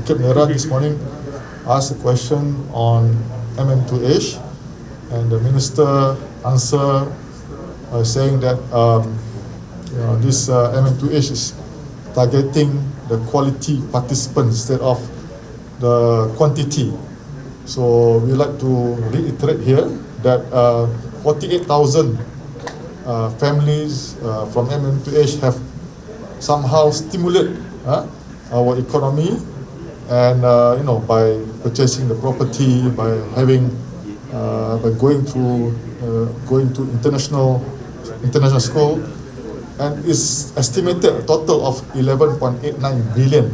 Bukit Merah this morning asked a question on MM2H, and the minister answered saying that this MM2H is targeting the quality participants instead of the quantity. So we like to reiterate here that 48,000 families from MM2H have somehow stimulated our economy, and by purchasing the property, by having by going to international school, and is estimated a total of 11.89 billion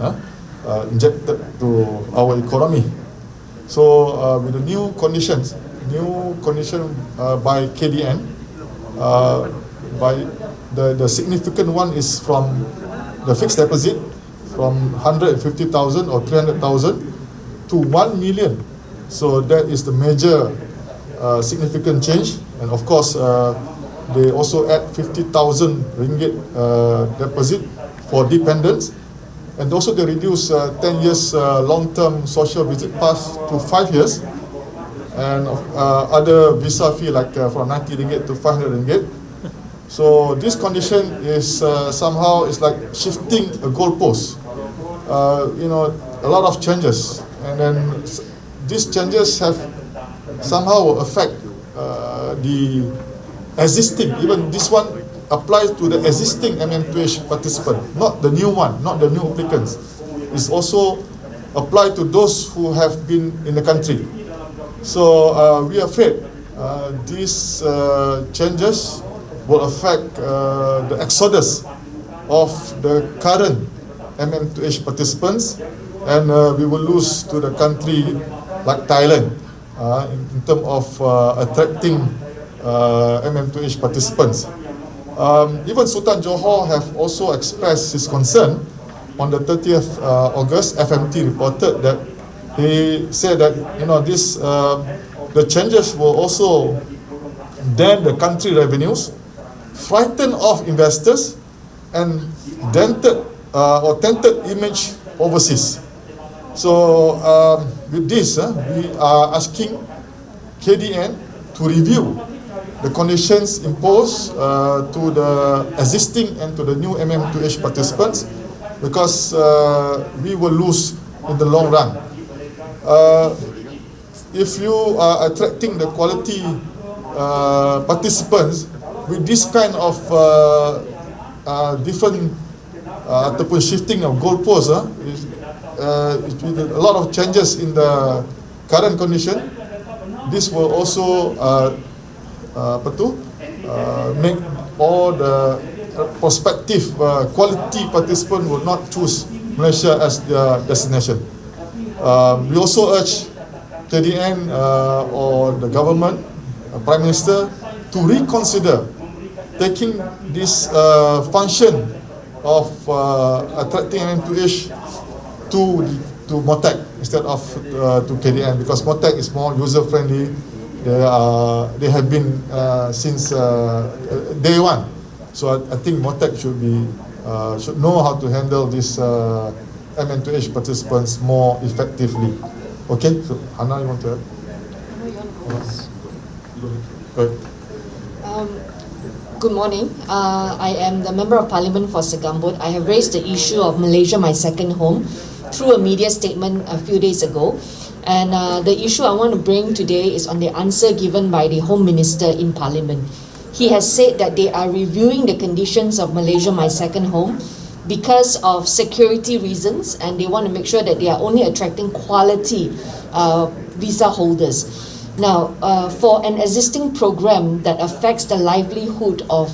injected to our economy. So with the new condition by KDN, by the significant one is from the fixed deposit from 150,000 or 300,000 to 1 million. So that is the major significant change. And of course, they also add 50,000 ringgit deposit for dependents, and also they reduce 10 years long-term social visit pass to 5 years, and other visa fee like from 90 ringgit to 500 ringgit. So this condition is somehow is like shifting a goalpost. A lot of changes, and then these changes have somehow affect the existing. Even this one applies to the existing MM2H participant, not the new one, not the new applicants. It's also applied to those who have been in the country. So we are afraid these changes will affect the exodus of the current MM2H participants, and we will lose to the country like Thailand in terms of attracting MM2H participants. Even Sultan Johor have also expressed his concern. On the 30th August, FMT reported that he said that the changes will also dent the country revenues, frighten off investors, and dented or tainted image overseas. So with this, we are asking KDN to review the conditions imposed to the existing and to the new MM2H participants, because we will lose in the long run. If you are attracting the quality participants with this kind of different ataupun shifting of goalposts, a lot of changes in the current condition, this will also make all the prospective quality participants will not choose Malaysia as their destination. We also urge KDN or the government, Prime Minister, to reconsider taking this function of attracting MM2H to MOTEC instead of to KDN, because MOTEC is more user friendly. They have been since day one. So I think MOTEC should know how to handle this MM2H participants more effectively. Okay, so Hannah, you want to add? Good morning. I am the Member of Parliament for Segambut. I have raised the issue of Malaysia, my second home, through a media statement a few days ago. And the issue I want to bring today is on the answer given by the Home Minister in Parliament. He has said that they are reviewing the conditions of Malaysia, my second home, because of security reasons, and they want to make sure that they are only attracting quality visa holders. Now, for an existing program that affects the livelihood of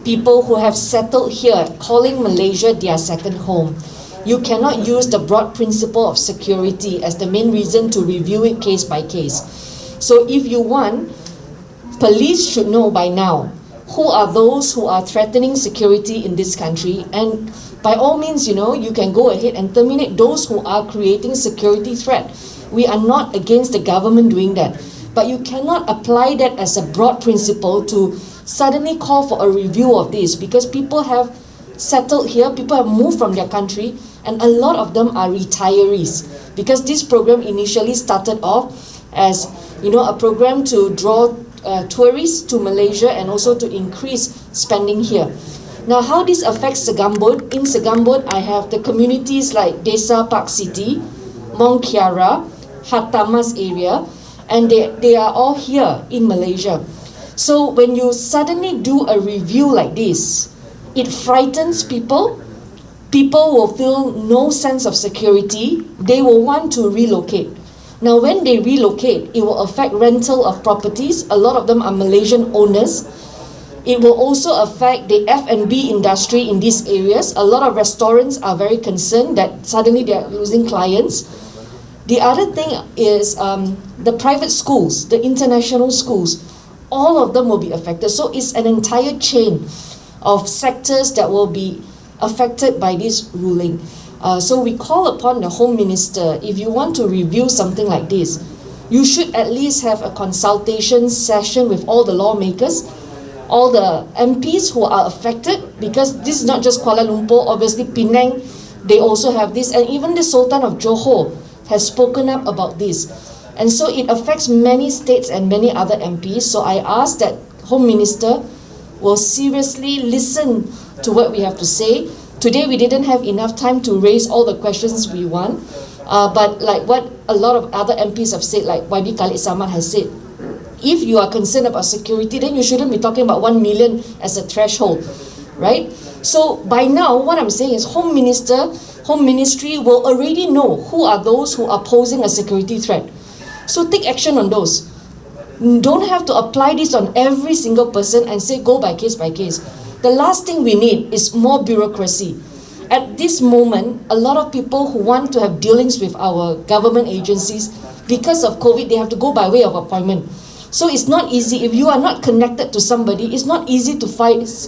people who have settled here, calling Malaysia their second home, you cannot use the broad principle of security as the main reason to review it case by case. So if you want, police should know by now who are those who are threatening security in this country, and by all means, you can go ahead and terminate those who are creating security threat. We are not against the government doing that, but you cannot apply that as a broad principle to suddenly call for a review of this, because people have settled here, people have moved from their country, and a lot of them are retirees, because this program initially started off as, you know, a program to draw tourists to Malaysia and also to increase spending here. Now, how this affects Segambut? In Segambut, I have the communities like Desa Park City, Mont Kiara, Hatamas area, and they are all here in Malaysia. So when you suddenly do a review like this, it frightens people. People will feel no sense of security. They will want to relocate. Now, when they relocate, it will affect rental of properties. A lot of them are Malaysian owners. It will also affect the F&B industry in these areas. A lot of restaurants are very concerned that suddenly they are losing clients. The other thing is the private schools, the international schools, all of them will be affected. So it's an entire chain of sectors that will be affected by this ruling. So we call upon the Home Minister, if you want to review something like this, you should at least have a consultation session with all the lawmakers, all the MPs who are affected, because this is not just Kuala Lumpur, obviously Penang, they also have this, and even the Sultan of Johor has spoken up about this. And so it affects many states and many other MPs. So I ask that Home Minister will seriously listen to what we have to say. Today we didn't have enough time to raise all the questions we want, but like what a lot of other MPs have said, like YB Khalid Samad has said, if you are concerned about security, then you shouldn't be talking about 1 million as a threshold, right? So by now, what I'm saying is Home Ministry will already know who are those who are posing a security threat. So take action on those. Don't have to apply this on every single person and say go by case by case. The last thing we need is more bureaucracy. At this moment, a lot of people who want to have dealings with our government agencies, because of COVID, they have to go by way of appointment. So it's not easy. If you are not connected to somebody, it's not easy to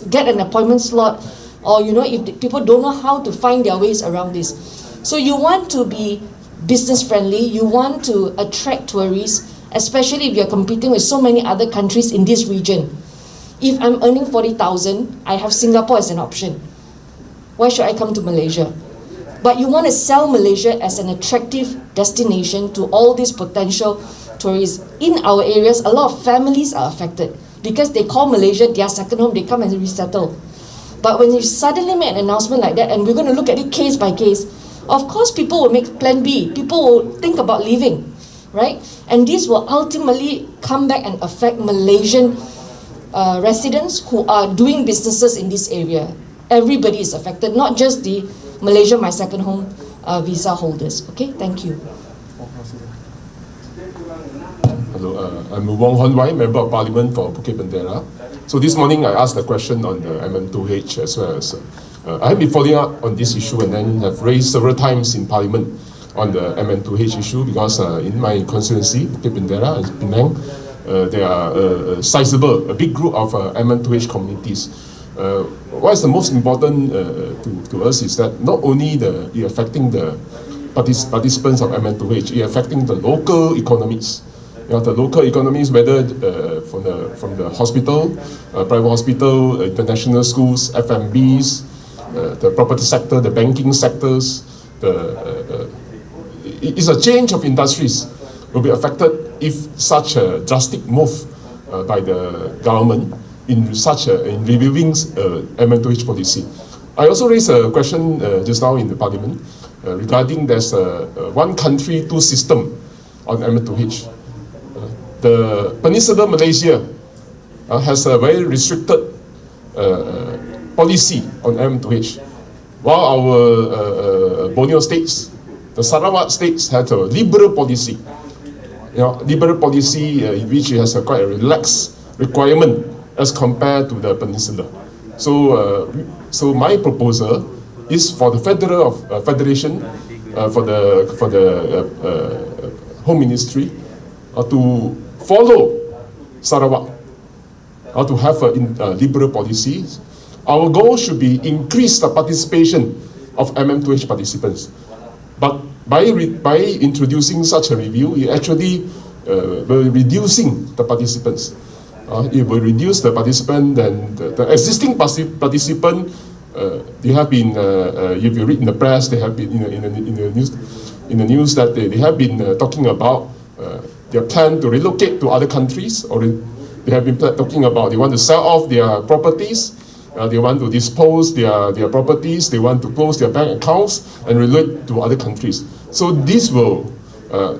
get an appointment slot, or you know, if people don't know how to find their ways around this. So you want to be business friendly, you want to attract tourists, especially if you're competing with so many other countries in this region. If I'm earning 40,000, I have Singapore as an option. Why should I come to Malaysia? But you want to sell Malaysia as an attractive destination to all these potential tourists. In our areas, a lot of families are affected because they call Malaysia their second home, they come and resettle. But when you suddenly make an announcement like that, and we're going to look at it case by case, of course people will make plan B. People will think about leaving, right? And this will ultimately come back and affect Malaysian residents who are doing businesses in this area. Everybody is affected, not just the Malaysia My Second Home visa holders. Okay, thank you. Hello, I'm Wong Hon Wai, Member of Parliament for Bukit Bendera. So this morning I asked a question on the MM2H as well as I have been following up on this issue and then have raised several times in Parliament on the MM2H issue because in my constituency, Bukit Bendera and Penang, there are a big group of MM2H communities. What is the most important to us is that not only it affecting the participants of MM2H, it affecting the local economies. You know, the local economies, whether from the hospital, private hospital, international schools, FMBs, the property sector, the banking sectors, it's a change of industries will be affected if such a drastic move by the government in reviewing MM2H policy. I also raised a question just now in the Parliament regarding there's one country, two system on MM2H. The Peninsular Malaysia has a very restricted policy on MM2H, while our Borneo states, the Sarawak states, had a liberal policy. You know, liberal policy in which it has a quite a relaxed requirement as compared to the Peninsula. So my proposal is for the Federation, for the Home Ministry, to follow Sarawak, to have a liberal policy. Our goal should be increase the participation of MM2H participants. But by introducing such a review, it actually will reducing the participants. It will reduce the participant, then the existing participant they have been, if you read in the press, they have been in the news that they have been talking about their plan to relocate to other countries, or they have been talking about they want to sell off their properties, they want to dispose their properties, they want to close their bank accounts and relocate to other countries. So this will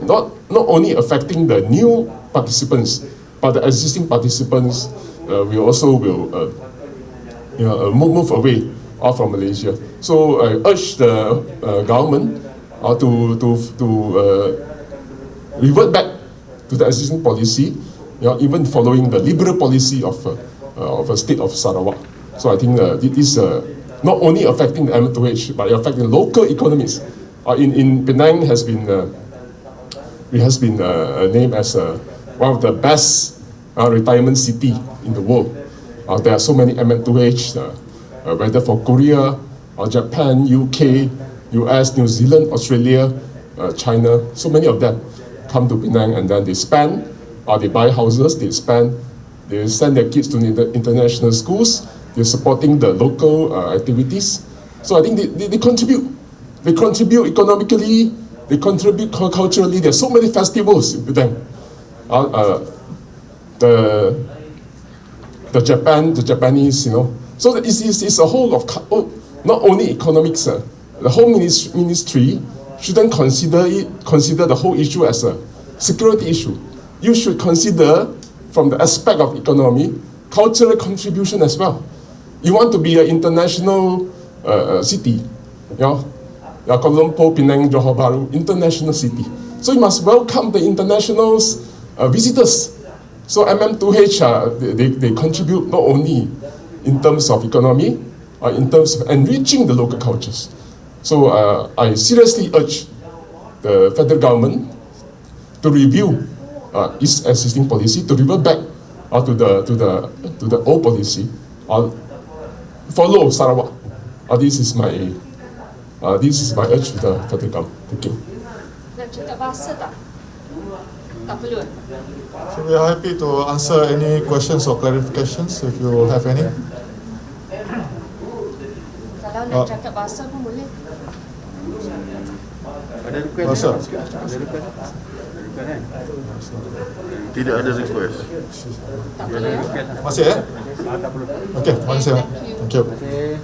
not only affecting the new participants, but the existing participants we also will move away from Malaysia. So I urge the government to revert back to the existing policy, even following the liberal policy of the state of Sarawak. So I think this not only affecting the M2H, but affecting local economies. In Penang has been named as one of the best retirement city in the world. There are so many M2H, whether for Korea, Japan, UK, US, New Zealand, Australia, China, so many of them come to Penang, and then they spend, they buy houses, they send their kids to international schools, they're supporting the local activities. So I think they contribute. They contribute economically, they contribute culturally. There's so many festivals with them. The Japanese, So it's a whole of, not only economics. The whole ministry shouldn't consider the whole issue as a security issue. You should consider from the aspect of economy, cultural contribution as well. You want to be an international city, Kuala Lumpur, Penang, Johor Bahru, international city. So you must welcome the international visitors. So MM2H, they contribute not only in terms of economy, in terms of enriching the local cultures. So I seriously urge the federal government to review its existing policy, to revert back to the old policy, follow Sarawak. This is my urge to the federal government. Thank you. Nak cakap bahasa tak? Tak perlu. So we are happy to answer any questions or clarifications if you have any. Kalau nak cakap bahasa pun boleh. Ada request? Bahasa? Ada request? Tidak ada request. Tak perlu ya? Masih ya? Tak perlu. Okay, terima kasih. Thank you. Terima kasih.